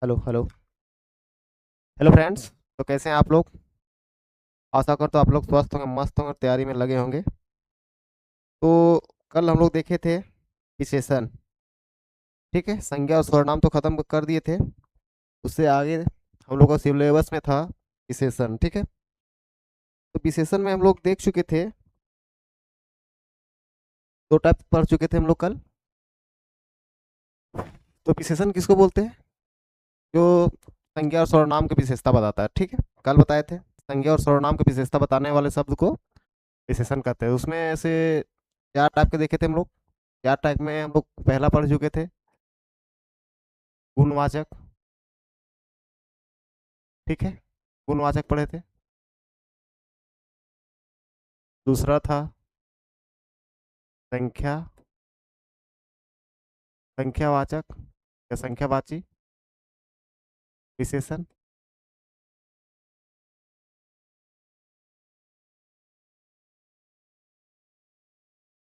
Hello hello. Hello friends. तो कैसे हैं आप लोग? आशा करता हूँ आप लोग स्वस्थ होंगे, मस्त होंगे, तैयारी में लगे होंगे। तो कल हम लोग देखे थे विशेषण। ठीक है, संज्ञा और सर्वनाम तो खत्म कर दिए थे। उससे आगे हम लोग का सिलेबस में था विशेषण। ठीक है, तो विशेषण में हम लोग देख चुके थे, दो टाइप पढ़ चुके थे हम लोग कल। तो विशेषण किसको बोलते हैं? जो संज्ञा और सर्वनाम की विशेषता बताता है। ठीक है, कल बताए थे संज्ञा और सर्वनाम की विशेषता बताने वाले शब्द को विशेषण कहते हैं। उसमें से चार टाइप के देखे थे हम लोग। चार टाइप में हम लोग पहला पढ़ चुके थे, गुणवाचक। ठीक है, गुणवाचक पढ़े थे। दूसरा था संख्या, संख्यावाचक या संख्यावाची विशेषण।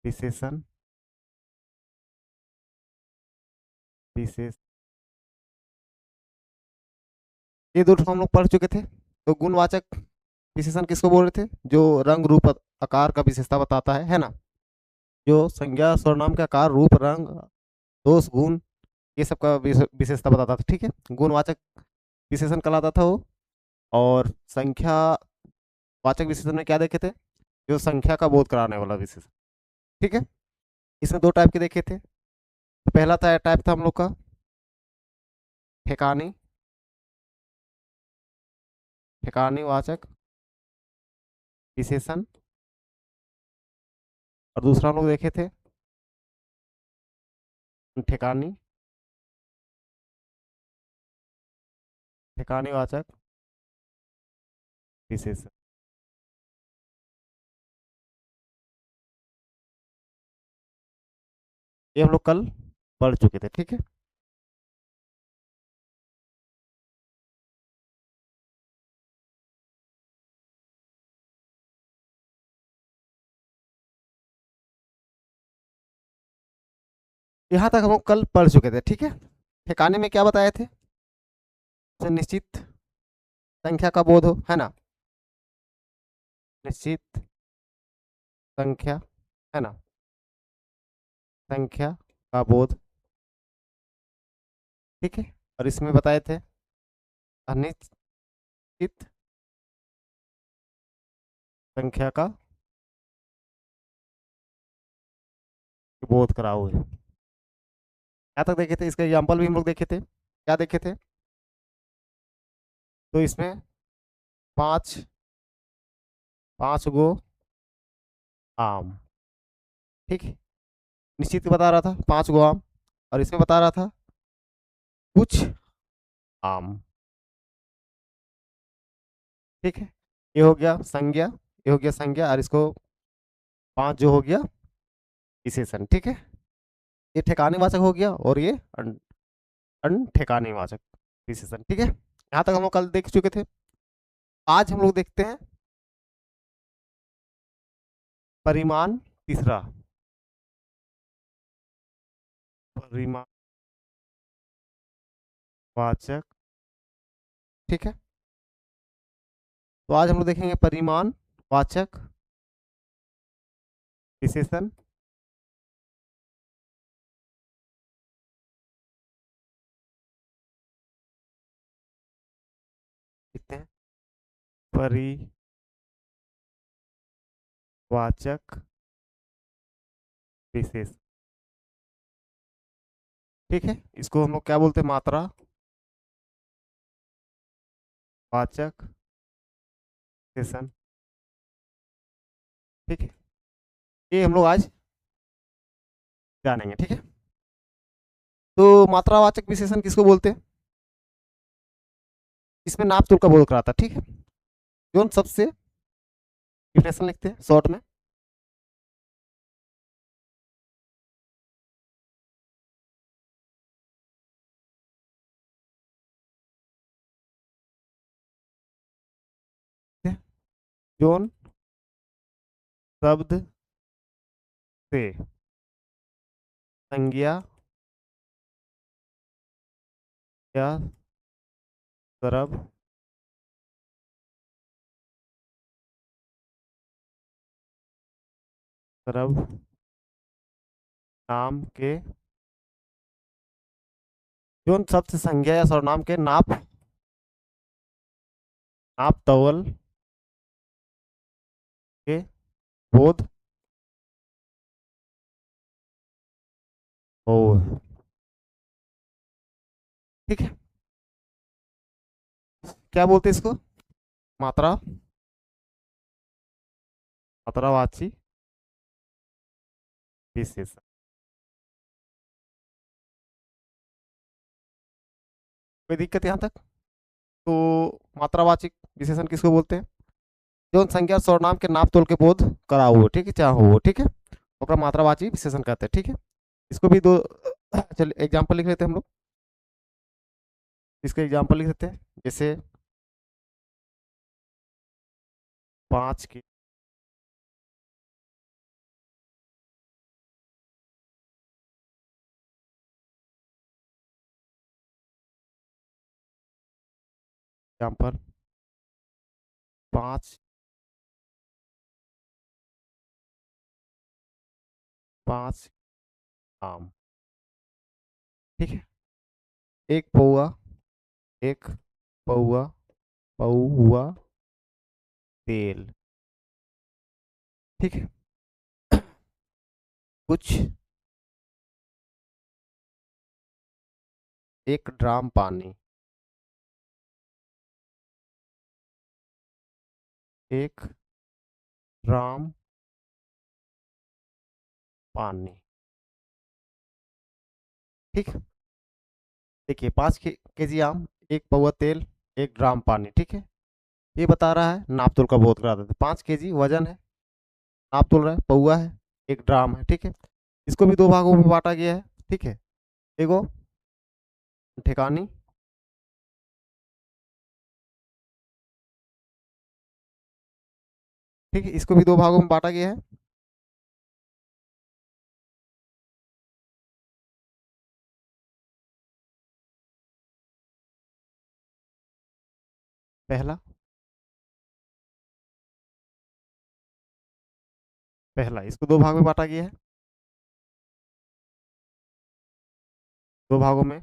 विशेषण विशेष ये दो हम लोग पढ़ चुके थे। तो गुणवाचक विशेषण किसको बोल रहे थे? जो रंग रूप आकार का विशेषता बताता है ना। जो संज्ञा सर्वनाम के आकार रूप रंग दोष गुण ये सब का विशेषता बताता था। ठीक है, गुणवाचक विशेषण कहलाता था वो। और संख्या वाचक विशेषण में क्या देखे थे? जो संख्या का बोध कराने वाला विशेषण। ठीक है, इसमें दो टाइप के देखे थे। पहला था टाइप था हम लोग का ठेकानी, ठेकानी वाचक विशेषण। और दूसरा हम लोग देखे थे ठेकानी, ठेकानी वाचक विशेषण। ये हम लोग कल पढ़ चुके थे। ठीक है, यहाँ तक हम लोग कल पढ़ चुके थे। ठीक है, ठेकाने में क्या बताए थे? तो निश्चित संख्या का बोध हो, है ना। निश्चित संख्या, है ना, संख्या का बोध। ठीक है, और इसमें बताए थे अनिश्चित संख्या का बोध कराओ। यहाँ तक देखे थे, इसका एग्जाम्पल भी हम लोग देखे थे। क्या देखे थे? तो इसमें पांच, पांच गो आम। ठीक है, निश्चित बता रहा था पांच गो आम, और इसमें बता रहा था कुछ आम। ठीक है, ये हो गया संज्ञा, ये हो गया संज्ञा, और इसको पांच जो हो गया विशेषण। ठीक है, ये ठेकाने वाचक हो गया, और ये ठेकाने वाचक विशेषण। ठीक है, यहाँ तक हम लोग कल देख चुके थे। आज हम लोग देखते हैं परिमाण तीसरा, परिमाण वाचक। ठीक है, तो आज हम लोग देखेंगे परिमाण वाचक विशेषण। देखते हैं परिवाचक विशेष। ठीक है, इसको हम लोग क्या बोलते हैं? मात्रा वाचक विशेषण। ठीक है, ये हम लोग आज जानेंगे। ठीक है, तो मात्रावाचक विशेषण किसको बोलते हैं? इसमें नाप तोल का बोध कराता है। ठीक है, जो सबसे डिफिनेशन लिखते हैं शॉर्ट में। जोन शब्द से संज्ञा या सर्व नाम के जोन शब्द संज्ञा या सर्वनाम के नाप नाप तौल के बोध हो। ठीक है, क्या बोलते हैं इसको? मात्रा मात्रावाची विशेषण। कोई दिक्कत यहाँ तक? तो मात्रावाची विशेषण किसको बोलते हैं? जो संज्ञा सर्वनाम के नाप तोल के बोध करा हो, ठीक है, चाहे हो, ठीक है, ओकरा मात्रावाची विशेषण कहते हैं। ठीक है, इसको भी दो चलिए एग्जाम्पल लिख लेते हैं हम लोग। इसका एग्जाम्पल लिख देते हैं, जैसे 5 की एग्जाम्पल 5 5 आम। ठीक है, एक पौआ एक पौआ पौआ तेल। ठीक है, कुछ 1 ड्राम पानी 1 ड्राम पानी। ठीक है, देखिए 5 केजी आम, 1 पौआ तेल, 1 ड्राम पानी। ठीक है, ये बता रहा है नाप तोल का बोध करा देते। 5 केजी वजन है, नाप तोल रहा है, पौआ है, 1 ड्राम है। ठीक है, इसको भी दो भागों में बांटा गया है। ठीक है, देखो ठिकानी ठीक है, इसको भी दो भागों में बांटा गया है। पहला पहला इसको दो भाग में बांटा गया है, दो भागों में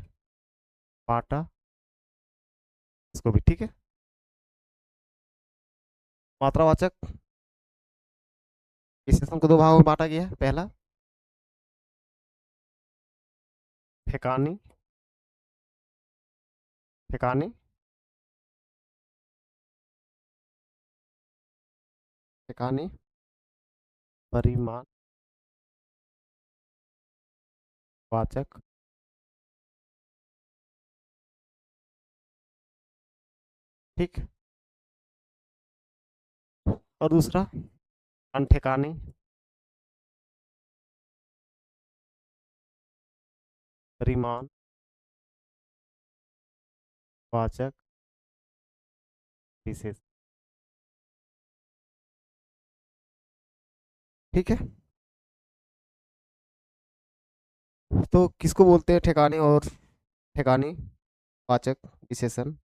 बांटा इसको भी। ठीक है, मात्रावाचक विशेषण को दो भागों में बांटा गया है। पहला ठिकानी ठिकानी ठिकानी परिमाण वाचक ठीक, और दूसरा अनठिकानी परिमाण वाचक विशेष। ठीक है, तो किसको बोलते हैं ठिकाने और ठिकानी वाचक विशेषण?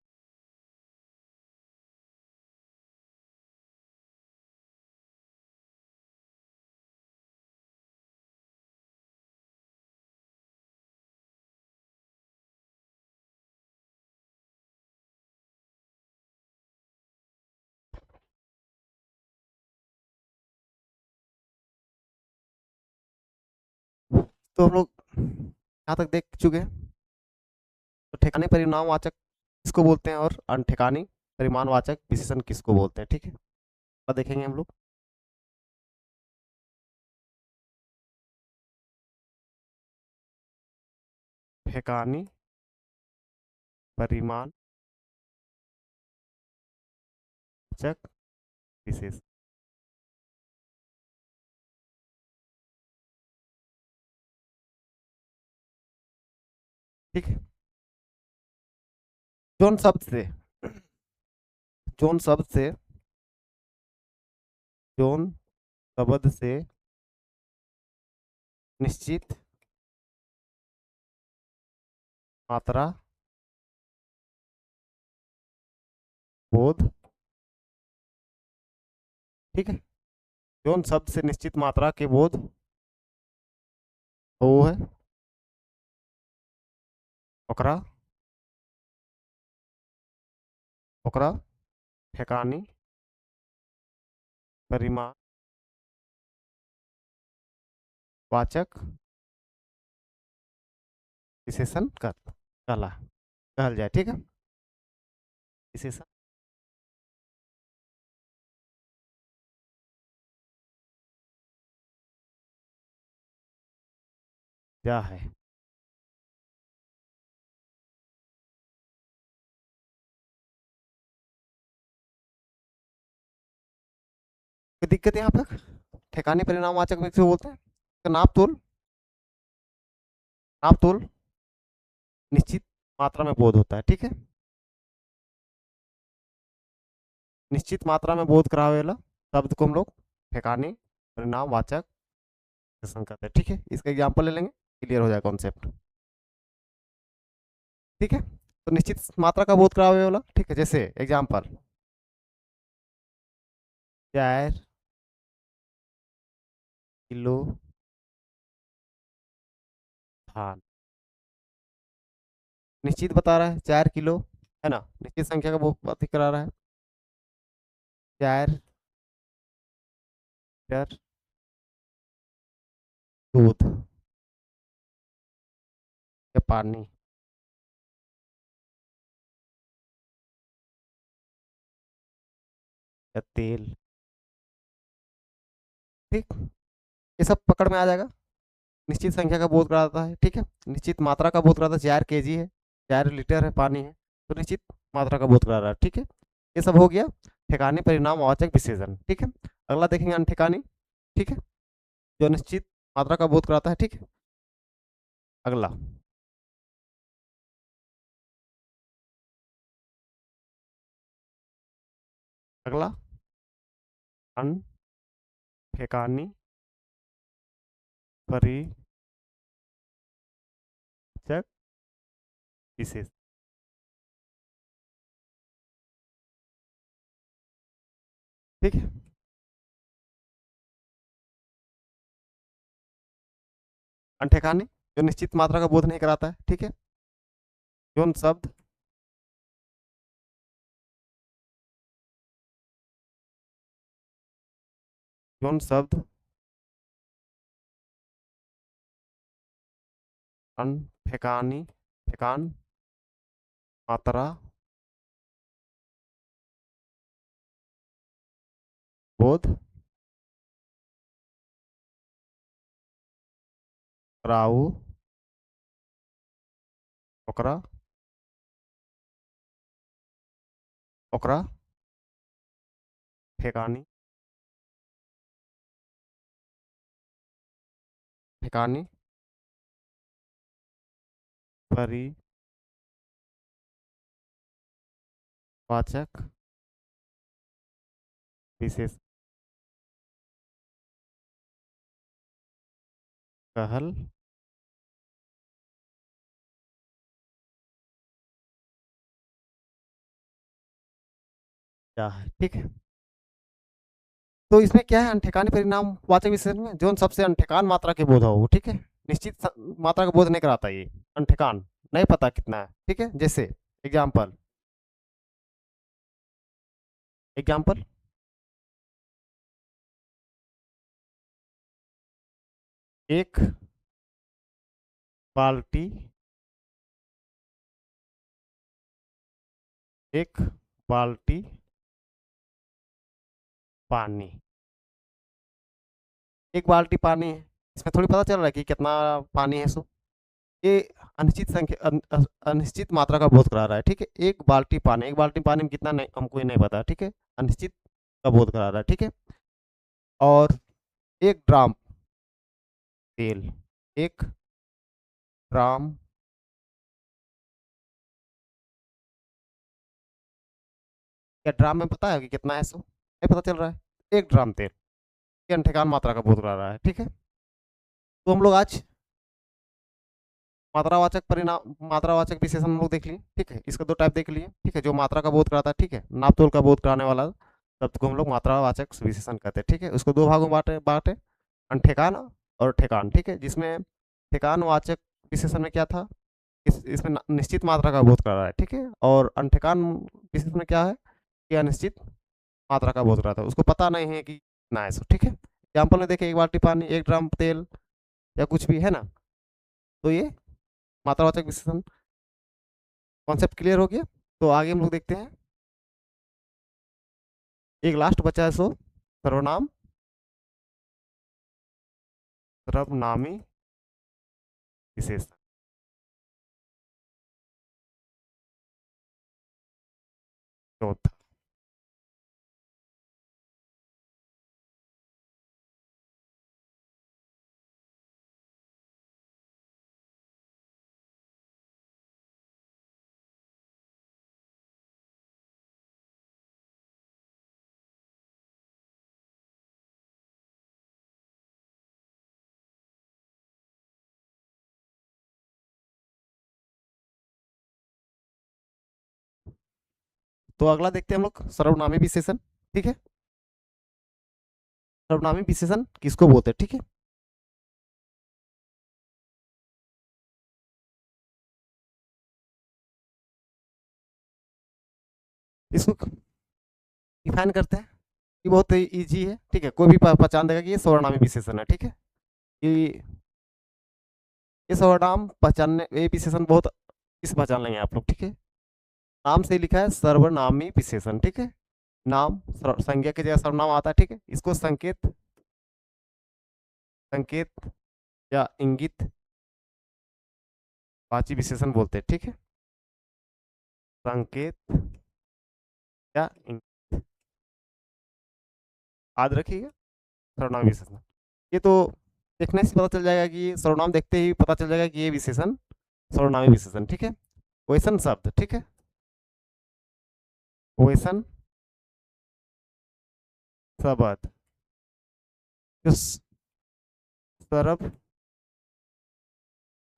तो हम लोग यहाँ तक देख चुके हैं। तो ठिकाने परिमाणवाचक किसको बोलते हैं और अनठिकानी परिमाणवाचक विशेषण किसको बोलते हैं? ठीक है, अब देखेंगे हम लोग। ठिकानी परिमाणवाचक विशेष। ठीक है, जोन शब्द से जोन शब्द से जोन शब्द से निश्चित मात्रा बोध, ठीक है। जोन शब्द से निश्चित मात्रा के बोध हो है ओकरा ओकरा ठेकानी परिमाण वाचक विशेषण कहल जाए, ठीक है। विशेषण क्या है? कोई दिक्कत है यहाँ पर? ठेकाने परिणाम वाचक विशेषण बोलते हैं तो नाप तोल निश्चित मात्रा में बोध होता है, ठीक है। निश्चित मात्रा में बोध करावे वाला शब्द को हम लोग ठेकाने परिणाम वाचक विशेषण कहते हैं, ठीक है। इसका एग्जाम्पल ले लेंगे, क्लियर हो जाएगा कॉन्सेप्ट, ठीक है। तो निश्चित मात्रा का बोध करावे वाला, ठीक है। जैसे एग्जाम्पल 4 किलो धान, निश्चित बता रहा है 4 किलो, है ना, निश्चित संख्या का वो बात करा रहा है। 4 लीटर दूध या पानी या तेल, ठीक, ये सब पकड़ में आ जाएगा। निश्चित संख्या का बोध कराता है, ठीक है। निश्चित मात्रा का बोध कराता है, 4 kg है, 4 लीटर है पानी है, तो निश्चित मात्रा का बोध करा रहा है, ठीक है। ये सब हो गया ठिकाने परिणाम वाचक विशेषण, ठीक है। अगला देखेंगे अनठिकानी, ठीक है, जो निश्चित मात्रा का बोध कराता है, ठीक है। अगला अगला अनठिकानी परिचक विशेष, ठीक है। अनठिकानी जो निश्चित मात्रा का बोध नहीं कराता है, ठीक है। जोन शब्द जोन शब्द अनठिकानी ठिकान मात्रा बोध कराऊ ओकरा ओकरा ठेकानी ठिकानी परिवाचक विशेष कहल जा है, ठीक है। तो इसमें क्या है, अनठिकानी परिणाम वाचक विशेषण में जो सबसे अनठिकान मात्रा के बोध हो, ठीक है। निश्चित मात्रा का बोध नहीं कराता ये, अनठिकान नहीं पता कितना है, ठीक है। जैसे एग्जाम्पल एग्जाम्पल एक बाल्टी एक बाल्टी पानी, एक बाल्टी पानी है, इसमें थोड़ी पता चल रहा है कि कितना पानी है। सो ये अनिश्चित संख्या अनिश्चित मात्रा का बोध करा रहा है, ठीक है। एक बाल्टी पानी में कितना नहीं हमको ही नहीं पता, ठीक है। अनिश्चित का बोध करा रहा है, ठीक है। और 1 ड्राम तेल 1 ड्राम क्या ड्राम में पता है कि कितना है? सो नहीं पता चल रहा है। 1 ड्राम तेल ये अनठिकान मात्रा का बोध करा रहा है, ठीक है। तो हम लोग आज मात्रावाचक परिणाम, मात्रावाचक विशेषण हम लोग देख लिए, ठीक है। इसका दो टाइप देख लिए, ठीक है। जो मात्रा का बोध कराता है, ठीक है, नाप तोल का बोध कराने वाला शब्द को हम लोग मात्रावाचक विशेषण कहते हैं, ठीक है। उसको दो भागों में बांटे बांटे ठेकान और ठेकान, ठीक है। जिसमें ठेकानवाचक विशेषण में क्या था, इसमें निश्चित मात्रा का बोध कर रहा है, ठीक है। और अनठेकान विशेषण में क्या है कि अनिश्चित मात्रा का बोध कराता है, उसको पता नहीं है कि कितना है, ठीक है। एग्जाम्पल में देखें, 1 बाल्टी पानी, 1 ड्रम तेल या कुछ भी है ना, तो ये मात्रावाचक विशेषण कॉन्सेप्ट क्लियर हो गया। तो आगे हम लोग देखते हैं, एक लास्ट बचा है सो सर्वनाम सर्वनामी विशेषण। चौथा, तो अगला देखते हैं हम लोग सर्वनामी विशेषण, ठीक है। सर्वनामी विशेषण किसको बोलते हैं, ठीक है। इसको डिफाइन करते हैं, ये बहुत इजी है, ठीक है। कोई भी पहचान देगा कि ये सर्वनामी विशेषण है, ठीक है। ये सर्वनाम पहचानने, ये विशेषण बहुत इस पहचान लेंगे आप लोग, ठीक है। नाम से लिखा है सर्वनामी विशेषण, ठीक है। नाम संज्ञा के जगह सर्वनाम आता है, ठीक है। इसको संकेत संकेत या इंगित वाची विशेषण बोलते हैं, ठीक है। संकेत या इंगित, याद रखिएगा, सर्वनाम विशेषण। ये तो देखने से पता चल जाएगा कि सर्वनाम देखते ही पता चल जाएगा कि ये विशेषण सर्वनामी विशेषण, ठीक है। क्वेश्चन शब्द, ठीक है, क्वेश्चन शब्द जो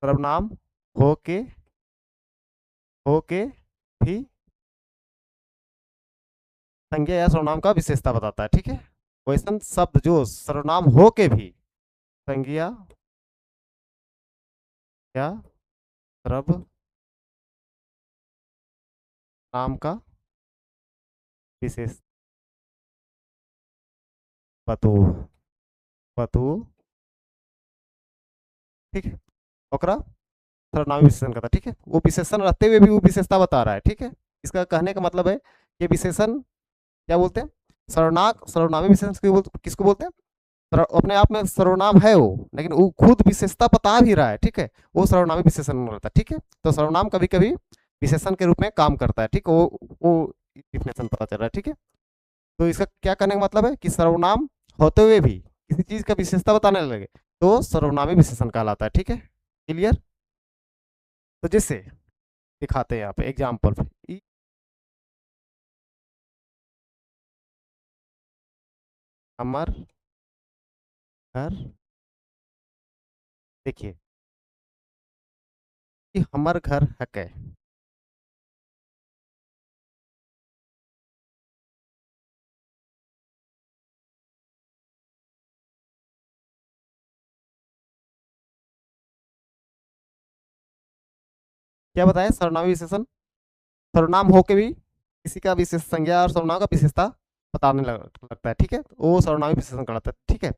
सर्वनाम होके होके भी संज्ञा या सर्वनाम का विशेषता बताता है, ठीक है। क्वेश्चन शब्द जो सर्वनाम हो के भी संज्ञा या सर्वनाम का विशेष बतू बतू, ठीक है। ओकरा सर्वनामी विशेषण कहता है, ठीक है। वो विशेषण रहते हुए भी वो विशेषता बता रहा है, ठीक है। इसका कहने का मतलब है कि विशेषण क्या बोलते हैं, सर्वनामी विशेषण किसको बोलते हैं, अपने आप में सर्वनाम है वो, लेकिन वो खुद विशेषता बता भी रहा है, ठीक है। वो सर्वनामी विशेषण रहता है, ठीक है। तो सर्वनाम कभी कभी विशेषण के रूप में काम करता है, ठीक है। वो डिफिनेशन पता चल रहा है, ठीक है। तो इसका क्या कहने का मतलब है कि सर्वनाम होते हुए भी किसी चीज का विशेषता बताने लगे तो सर्वनामी विशेषण कहलाता है, ठीक है। क्लियर। तो जैसे दिखाते हैं यहाँ पे एग्जाम्पल, हमर घर, देखिए कि हमर घर है कै, क्या बताया, सर्वनामी विशेषण सर्वनाम होके भी किसी का विशेष संज्ञा और सर्वनाम का विशेषता बताने लगता है, ठीक है। तो वो सर्वनामी विशेषण कहलाता है, ठीक है।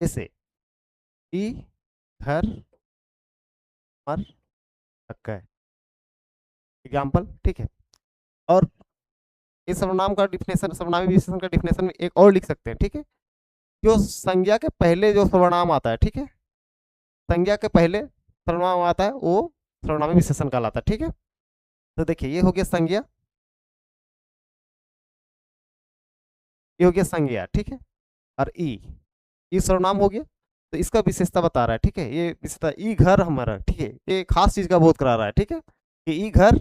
जैसे ई घर मर है एग्जाम्पल, ठीक है। और इस सर्वनाम का डिफिनेशन, सर्वनामी विशेषण का डिफिनेशन में एक और लिख सकते हैं, ठीक है। जो संज्ञा के पहले जो सर्वनाम आता है, ठीक है, संज्ञा के पहले सर्वनाम आता है वो सर्वनामी विशेषण कहलाता है, ठीक है। तो देखिए ये हो गया संज्ञा, ये हो गया संज्ञा, ठीक है। और ई सर्वनाम हो गया, तो इसका विशेषता बता रहा है, ठीक है। ये विशेषता ई घर हमारा, ठीक है, ये खास चीज का बोध करा रहा है, ठीक है, कि ई घर